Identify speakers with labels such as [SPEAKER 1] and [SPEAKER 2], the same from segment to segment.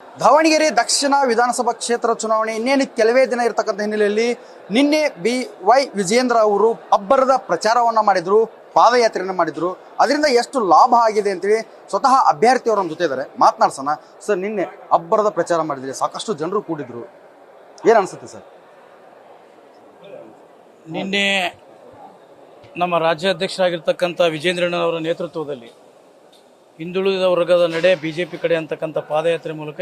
[SPEAKER 1] ದಾವಣಗೆರೆ ದಕ್ಷಿಣ ವಿಧಾನಸಭಾ ಕ್ಷೇತ್ರ ಚುನಾವಣೆ ಇನ್ನೇನು ಕೆಲವೇ ದಿನ ಇರತಕ್ಕಂಥ ಹಿನ್ನೆಲೆಯಲ್ಲಿ ನಿನ್ನೆ BY ವಿಜೇಂದ್ರ ಅವರು ಅಬ್ಬರದ ಪ್ರಚಾರವನ್ನು ಮಾಡಿದ್ರು, ಪಾದಯಾತ್ರೆಯನ್ನು ಮಾಡಿದ್ರು. ಅದರಿಂದ ಎಷ್ಟು ಲಾಭ ಆಗಿದೆ ಅಂತೇಳಿ ಸ್ವತಃ ಅಭ್ಯರ್ಥಿಯವರು ನಮ್ಮ ಜೊತೆ ಇದ್ದಾರೆ, ಮಾತನಾಡ್ಸೋಣ. ಸರ್, ನಿನ್ನೆ ಅಬ್ಬರದ ಪ್ರಚಾರ ಮಾಡಿದ್ರಿ, ಸಾಕಷ್ಟು ಜನರು ಕೂಡಿದ್ರು, ಏನು ಅನಿಸುತ್ತೆ ಸರ್?
[SPEAKER 2] ನಿನ್ನೆ ನಮ್ಮ ರಾಜ್ಯಾಧ್ಯಕ್ಷರಾಗಿರ್ತಕ್ಕಂಥ ವಿಜೇಂದ್ರಣ್ಣವರ ನೇತೃತ್ವದಲ್ಲಿ ಹಿಂದುಳಿದ ವರ್ಗದ ನಡೆ BJP ಕಡೆ ಅಂತಕ್ಕಂಥ ಪಾದಯಾತ್ರೆ ಮೂಲಕ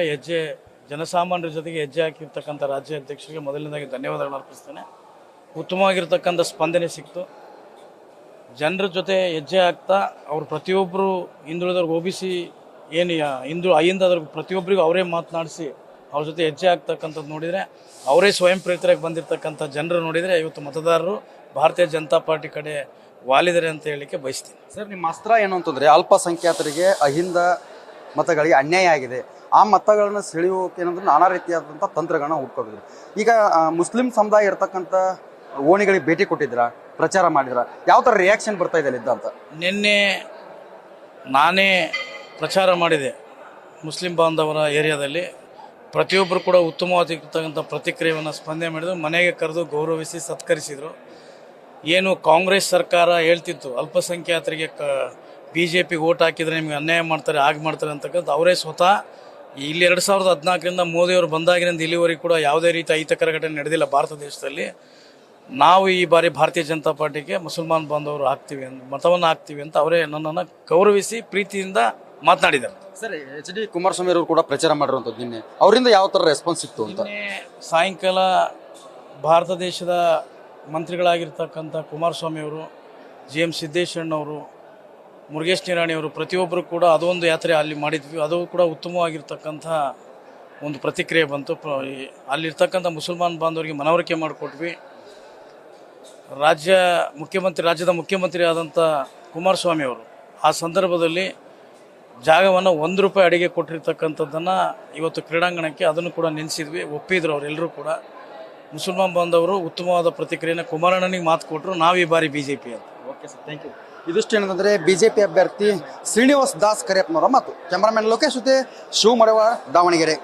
[SPEAKER 2] ಜನಸಾಮಾನ್ಯರ ಜೊತೆಗೆ ಹೆಜ್ಜೆ ಹಾಕಿರ್ತಕ್ಕಂಥ ರಾಜ್ಯಾಧ್ಯಕ್ಷರಿಗೆ ಮೊದಲನೇದಾಗಿ ಧನ್ಯವಾದಗಳನ್ನು ಅರ್ಪಿಸ್ತೇನೆ. ಉತ್ತಮವಾಗಿರ್ತಕ್ಕಂಥ ಸ್ಪಂದನೆ ಸಿಕ್ತು. ಜನರ ಜೊತೆ ಹೆಜ್ಜೆ ಹಾಕ್ತಾ ಅವರು ಪ್ರತಿಯೊಬ್ಬರು ಹಿಂದುಳಿದವ್ರಿಗೆ OBC ಏನು ಅದ್ರ ಪ್ರತಿಯೊಬ್ಬರಿಗೂ ಅವರೇ ಮಾತನಾಡಿಸಿ ಅವ್ರ ಜೊತೆ ಹೆಜ್ಜೆ ಹಾಕ್ತಕ್ಕಂಥದ್ದು ನೋಡಿದರೆ, ಅವರೇ ಸ್ವಯಂ ಪ್ರೇರಿತರಾಗಿ ಬಂದಿರತಕ್ಕಂಥ ಜನರು ನೋಡಿದರೆ ಇವತ್ತು ಮತದಾರರು ಭಾರತೀಯ ಜನತಾ ಪಾರ್ಟಿ ಕಡೆ ವಾಲಿದರೆ ಅಂತ ಹೇಳಲಿಕ್ಕೆ ಬಯಸ್ತೀನಿ.
[SPEAKER 1] ಸರ್, ನಿಮ್ಮ ಅಸ್ತ್ರ ಏನು ಅಂತಂದರೆ ಅಲ್ಪಸಂಖ್ಯಾತರಿಗೆ ಅಹಿಂದ ಮತಗಳಿಗೆ ಅನ್ಯಾಯ ಆಗಿದೆ. ಆ ಮತಗಳನ್ನು ಸೆಳೆಯೋಕೆ ಏನಂದ್ರೆ ನಾನಾ ರೀತಿಯಾದಂಥ ತಂತ್ರಗಳನ್ನ ಹುಡ್ಕೋದಿದ್ರು. ಈಗ ಮುಸ್ಲಿಂ ಸಮುದಾಯ ಇರತಕ್ಕಂಥ ಓಣಿಗಳಿಗೆ ಭೇಟಿ ಕೊಟ್ಟಿದ್ರ, ಪ್ರಚಾರ ಮಾಡಿದ್ರ, ಯಾವ ಥರ ರಿಯಾಕ್ಷನ್ ಬರ್ತಾ ಇದೆ ಅಲ್ಲಿದ್ದ ಅಂತ?
[SPEAKER 2] ನಿನ್ನೆ ನಾನೇ ಪ್ರಚಾರ ಮಾಡಿದೆ ಮುಸ್ಲಿಂ ಬಾಂಧವರ ಏರಿಯಾದಲ್ಲಿ. ಪ್ರತಿಯೊಬ್ಬರು ಕೂಡ ಉತ್ತಮವಾಗಿರ್ತಕ್ಕಂಥ ಪ್ರತಿಕ್ರಿಯೆಯನ್ನು ಸ್ಪಂದನೆ ಮಾಡಿದರು. ಮನೆಗೆ ಕರೆದು ಗೌರವಿಸಿ ಸತ್ಕರಿಸಿದರು. ಏನು ಕಾಂಗ್ರೆಸ್ ಸರ್ಕಾರ ಹೇಳ್ತಿತ್ತು ಅಲ್ಪಸಂಖ್ಯಾತರಿಗೆ BJPಗೆ ಓಟ್ ಹಾಕಿದರೆ ನಿಮಗೆ ಅನ್ಯಾಯ ಮಾಡ್ತಾರೆ, ಹಾಗೆ ಮಾಡ್ತಾರೆ ಅಂತಕ್ಕಂಥ, ಅವರೇ ಸ್ವತಃ ಇಲ್ಲಿ 2014ರಿಂದ ಮೋದಿಯವರು ಬಂದಾಗಿನಿಂದ ಇಲ್ಲಿವರೆಗೂ ಕೂಡ ಯಾವುದೇ ರೀತಿ ಅಹಿತಕರ ಘಟನೆ ನಡೆದಿಲ್ಲ ಭಾರತ ದೇಶದಲ್ಲಿ. ನಾವು ಈ ಬಾರಿ ಭಾರತೀಯ ಜನತಾ ಪಾರ್ಟಿಗೆ ಮುಸಲ್ಮಾನ್ ಬಾಂಧವರು ಮತವನ್ನು ಹಾಕ್ತೀವಿ ಅಂತ ಅವರೇ ನನ್ನನ್ನು ಗೌರವಿಸಿ ಪ್ರೀತಿಯಿಂದ ಮಾತನಾಡಿದ್ದಾರೆ.
[SPEAKER 1] ಸರ್, HD ಕುಮಾರಸ್ವಾಮಿ ಅವರು ಕೂಡ ಪ್ರಚಾರ ಮಾಡಿರುವಂಥದ್ದು ನಿನ್ನೆ, ಅವರಿಂದ ಯಾವ ಥರ ರೆಸ್ಪಾನ್ಸ್ ಸಿಕ್ತು ಅಂತ?
[SPEAKER 2] ಸಾಯಂಕಾಲ ಭಾರತ ದೇಶದ ಮಂತ್ರಿಗಳಾಗಿರ್ತಕ್ಕಂಥ ಕುಮಾರಸ್ವಾಮಿ ಅವರು, GM ಸಿದ್ದೇಶ್ವರಣ್ಣವರು, ಮುರುಗೇಶ್ ನಿರಾಣಿಯವರು ಪ್ರತಿಯೊಬ್ಬರು ಕೂಡ ಅದೊಂದು ಯಾತ್ರೆ ಅಲ್ಲಿ ಮಾಡಿದ್ವಿ. ಅದು ಕೂಡ ಉತ್ತಮವಾಗಿರ್ತಕ್ಕಂಥ ಒಂದು ಪ್ರತಿಕ್ರಿಯೆ ಬಂತು. ಅಲ್ಲಿರ್ತಕ್ಕಂಥ ಮುಸಲ್ಮಾನ್ ಬಾಂಧವರಿಗೆ ಮನವರಿಕೆ ಮಾಡಿಕೊಟ್ವಿ. ರಾಜ್ಯದ ಮುಖ್ಯಮಂತ್ರಿ ಆದಂಥ ಕುಮಾರಸ್ವಾಮಿ ಅವರು ಆ ಸಂದರ್ಭದಲ್ಲಿ ಜಾಗವನ್ನು ₹1 ಅಡಿಗೆ ಕೊಟ್ಟಿರ್ತಕ್ಕಂಥದ್ದನ್ನು ಇವತ್ತು ಕ್ರೀಡಾಂಗಣಕ್ಕೆ ಅದನ್ನು ಕೂಡ ನೆನೆಸಿದ್ವಿ. ಒಪ್ಪಿದ್ರು ಅವರೆಲ್ಲರೂ ಕೂಡ. ಮುಸಲ್ಮಾನ್ ಬಾಂಧವರು ಉತ್ತಮವಾದ ಪ್ರತಿಕ್ರಿಯೆಯನ್ನು ಕುಮಾರಣ್ಣನಿಗೆ ಮಾತು ಕೊಟ್ಟರು. ನಾವು ಈ ಬಾರಿ BJP ಅಂತ.
[SPEAKER 1] Okay sir, thank you. ಇದಿಷ್ಟು ಏನಂತಂದರೆ BJP ಅಭ್ಯರ್ಥಿ ಶ್ರೀನಿವಾಸ್ ದಾಸ್ ಕರಿಯಪ್ಪನವರ ಮಾತು. ಕ್ಯಾಮರಾಮನ್ ಲೋಕೇಶ್ ಜೊತೆ ಶಿವ ಮಡವಾಳ, ದಾವಣಗೆರೆ.